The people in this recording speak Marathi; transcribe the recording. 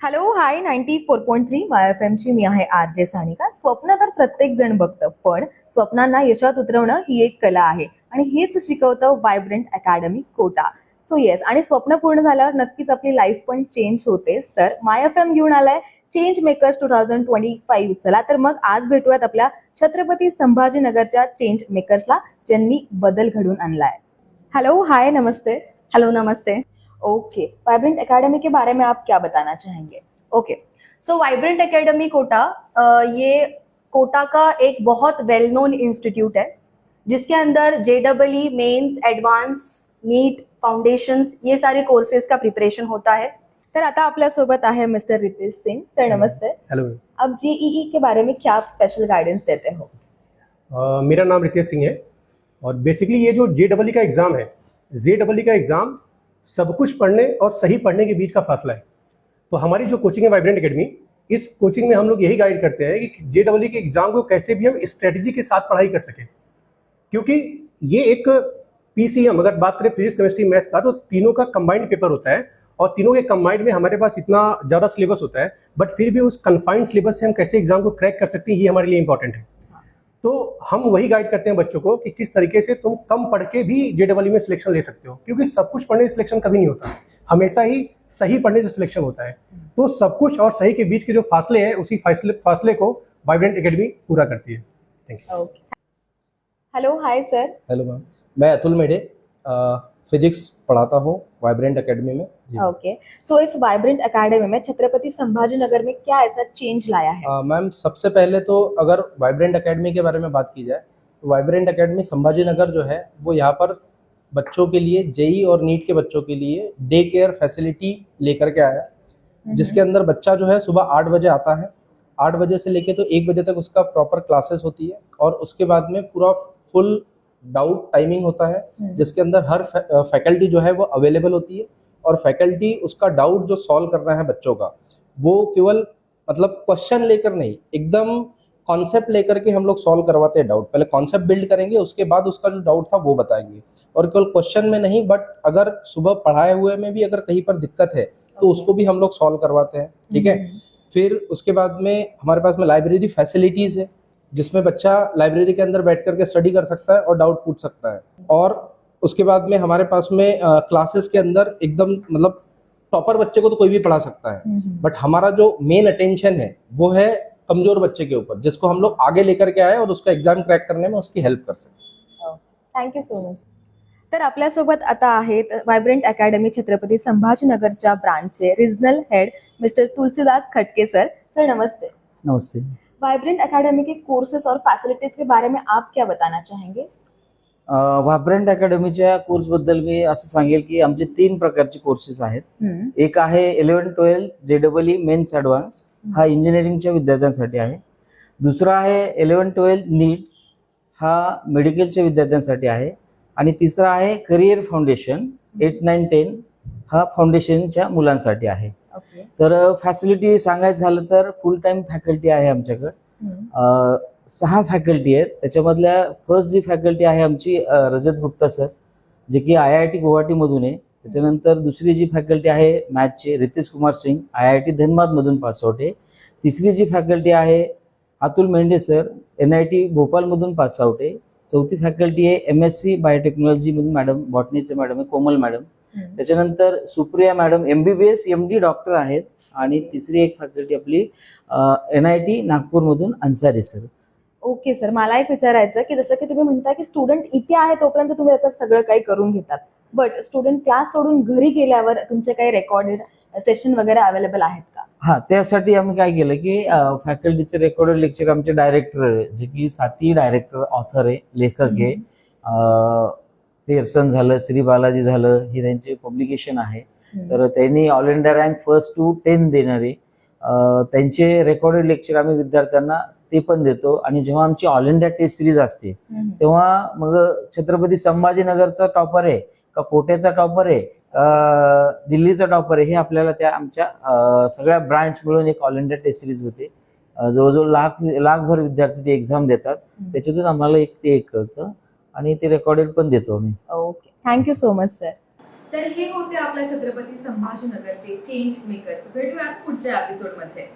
हॅलो हाय 94.3 YFM ची मी आहे आरजे सानिका. स्वप्न तर प्रत्येक जण बघतं, पण स्वप्नांना यशात उतरवणं ही एक कला आहे आणि हेच शिकवतं Vibrant Academy Kota. So yes, आणि स्वप्न पूर्ण झाल्यावर नक्कीच आपली लाईफ पण चेंज होतेच. तर YFM घेऊन आलाय चेंज मेकर्स 2025. चला तर मग आज भेटूयात आपल्या छत्रपती संभाजीनगरच्या चेंज मेकर्सला, ज्यांनी बदल घडून आणलाय. हेलो हाय नमस्ते. हेलो नमस्ते। ओके, वाइब्रेंट एकेडमी के बारे में आप क्या बताना चाहेंगे? Okay, so Vibrant Academy Kota ये कोटा का एक बहुत वेल नोन इंस्टीट्यूट है जिसके अंदर JEE मेंस, एडवांस, नीट, फाउंडेशंस ये सारे कोर्सेज का प्रिपरेशन होता है। सर आता आपल्यासोबत आहे मिस्टर रितेश सिंह. सर नमस्ते. हेलो। अब JEE के बारे में क्या आप स्पेशल गाइडेंस देते हो? मेरा नाम रितेश सिंह है और बेसिकली ये जो JEE का एग्ज़ाम है, JEE का एग्ज़ाम सब कुछ पढ़ने और सही पढ़ने के बीच का फासला है। तो हमारी जो कोचिंग है वाइब्रेंट एकेडमी, इस कोचिंग में हम लोग यही गाइड करते हैं कि JEE के एग्ज़ाम को कैसे भी हम स्ट्रेटजी के साथ पढ़ाई कर सकें, क्योंकि ये एक PCM अगर बात करें फिजिक्स केमिस्ट्री मैथ का, तो तीनों का कंबाइंड पेपर होता है और तीनों के कंबाइंड में हमारे पास इतना ज़्यादा सिलेबस होता है, बट फिर भी उस कन्फाइंड सिलेबस से हम कैसे एग्ज़ाम को क्रैक कर सकते हैं, ये हमारे लिए इंपॉर्टेंट है। तो हम वही गाइड करते हैं बच्चों को कि किस तरीके से तुम कम पढ़ के भी JEE में सिलेक्शन ले सकते हो, क्योंकि सब कुछ पढ़ने से सिलेक्शन कभी नहीं होता, हमेशा ही सही पढ़ने से सिलेक्शन होता है। तो सब कुछ और सही के बीच के जो फासले हैं, उसी फासले को वाइब्रेंट एकेडमी पूरा करती है। Thank you. Okay. Hello hi sir. Hello ma'am, मैं अतुल मेढे फिजिक्स पढ़ाता हूँ वाइब्रेंट एकेडमी में जी। ओके, सो इस वाइब्रेंट एकेडमी में छत्रपति संभाजीनगर में क्या ऐसा चेंज लाया है? मैम सबसे पहले तो अगर वाइब्रेंट एकेडमी के बारे में बात की जाए तो वाइब्रेंट एकेडमी संभाजीनगर जो है वो यहाँ पर बच्चों के लिए JEE और नीट के बच्चों के लिए डे केयर फैसिलिटी लेकर के आया, जिसके अंदर बच्चा जो है सुबह 8 बजे आता है, 8 बजे से लेके तो 1 बजे तक उसका प्रॉपर क्लासेस होती है और उसके बाद में पूरा फुल डाउट टाइमिंग होता है, जिसके अंदर हर फैकल्टी जो है वो अवेलेबल होती है और फैकल्टी उसका डाउट जो सॉल्व करना है बच्चों का, वो केवल मतलब क्वेश्चन लेकर नहीं, एकदम कॉन्सेप्ट लेकर के हम लोग सॉल्व करवाते हैं डाउट। पहले कॉन्सेप्ट बिल्ड करेंगे, उसके बाद उसका जो डाउट था वो बताएंगे, और केवल क्वेश्चन में नहीं बट अगर सुबह पढ़ाए हुए में भी अगर कहीं पर दिक्कत है तो उसको भी हम लोग सॉल्व करवाते हैं। ठीक है, फिर उसके बाद में हमारे पास में लाइब्रेरी फैसिलिटीज़ है, जिसमें बच्चा लाइब्रेरी के अंदर बैठ करके स्टडी कर सकता है और डाउट पूछ सकता है। और उसके बाद में हमारे पास में क्लासेस के अंदर एकदम मतलब टॉपर बच्चे को तो कोई भी पढ़ा सकता है, बट हमारा जो मेन अटेंशन है वो है कमजोर बच्चे के ऊपर, जिसको हम लोग आगे लेकर के आए और उसका एग्जाम क्रैक करने में उसकी हेल्प कर सकें। Thank you so much. तर आपल्यासोबत आता आहेत वायब्रंट अकॅडमी छत्रपती संभाजीनगरच्या ब्रांचचे regional head mister Tulsidas Khatke sir. Sir नमस्ते. नमस्ते। वाइब्रेंट एकेडमी के कोर्सेस और फैसिलिटीज के बारे में आप क्या बताना चाहेंगे? व्हायब्रंट अकॅडमीच्या कोर्सबद्दल मी असं सांगेल की आमचे 3 प्रकारचे कोर्सेस आहेत. एक आहे 11-12 JEE मेन्स ॲडव्हान्स, हा इंजिनिअरिंगच्या विद्यार्थ्यांसाठी आहे. दुसरा आहे 11-12 नीट, हा मेडिकलच्या विद्यार्थ्यांसाठी आहे. आणि तिसरा आहे करिअर फाउंडेशन 8-9-10, हा फाउंडेशनच्या मुलांसाठी आहे. तर फॅसिलिटी सांगायचं झालं तर फुल टाइम फॅकल्टी आहे आमच्याकडे. 6 फॅकल्टी आहेत. त्याच्यामधल्या फर्स्ट जी फॅकल्टी आहे आमची रजत गुप्ता सर, जे की IIT गुवाहाटीमधून आहे. त्याच्यानंतर दुसरी जी फॅकल्टी आहे मॅथची रितेश कुमार सिंग, IIT धनबादमधून पासआउट आहे. तिसरी जी फॅकल्टी आहे अतुल मेंढे सर, NIT भोपाळमधून पासआउट आहे. चौथी फॅकल्टी आहे MSc बायोटेक्नॉलॉजी मधून मॅडम, बॉटनीचे मॅडम आहे कोमल मॅडम. त्याच्यानंतर Supriya madam MBBS MD doctor आहेत. आणि तिसरी एक फॅकल्टी आपली NIT नागपूरमधून अन्सारी सर. ओके सर, मला एक विचारायचं की जसं की तुम्ही म्हणता की स्टुडंट इथे आहे तोपर्यंत तुम्ही त्याचं सगळं काही करून घेतात, बट स्टुडंट क्लास सोडून घरी गेल्यावर तुमचे काही रेकॉर्डेड सेशन वगैरे अवेलेबल आहेत का? हा, त्यासाठी आम्ही काय केलं की फॅकल्टीचे रेकॉर्डेड लेक्चर आमचे डायरेक्टर, जे की साथी डायरेक्टर ऑथर आहे, लेखक आहे, पेअरसन झालं, श्री बालाजी झालं, हे त्यांचे पब्लिकेशन आहे. तर त्यांनी ऑल इंडिया रँक 1 to 10 देणारे त्यांचे रेकॉर्डेड लेक्चर आम्ही विद्यार्थ्यांना ते पण देतो. आणि जेव्हा आमची ऑल इंडिया टेस्ट सिरीज असते तेव्हा मग छत्रपती संभाजीनगरचा टॉपर आहे का कोट्याचा टॉपर आहे दिल्लीचा टॉपर आहे, हे आपल्याला त्या आमच्या सगळ्या ब्रांच मिळून एक ऑल इंडिया टेस्ट सिरीज होते. जवळजवळ लाखभर विद्यार्थी ते एक्झाम देतात. त्याच्यातून आम्हाला ते एक कळतं आणि ते रेकॉर्डेड पण देतो आम्ही. Okay, thank you so much sir. तर हे होते आपल्या छत्रपती संभाजीनगरचे चेंज मेकर्स. भेटूयात पुढच्या एपिसोडमध्ये.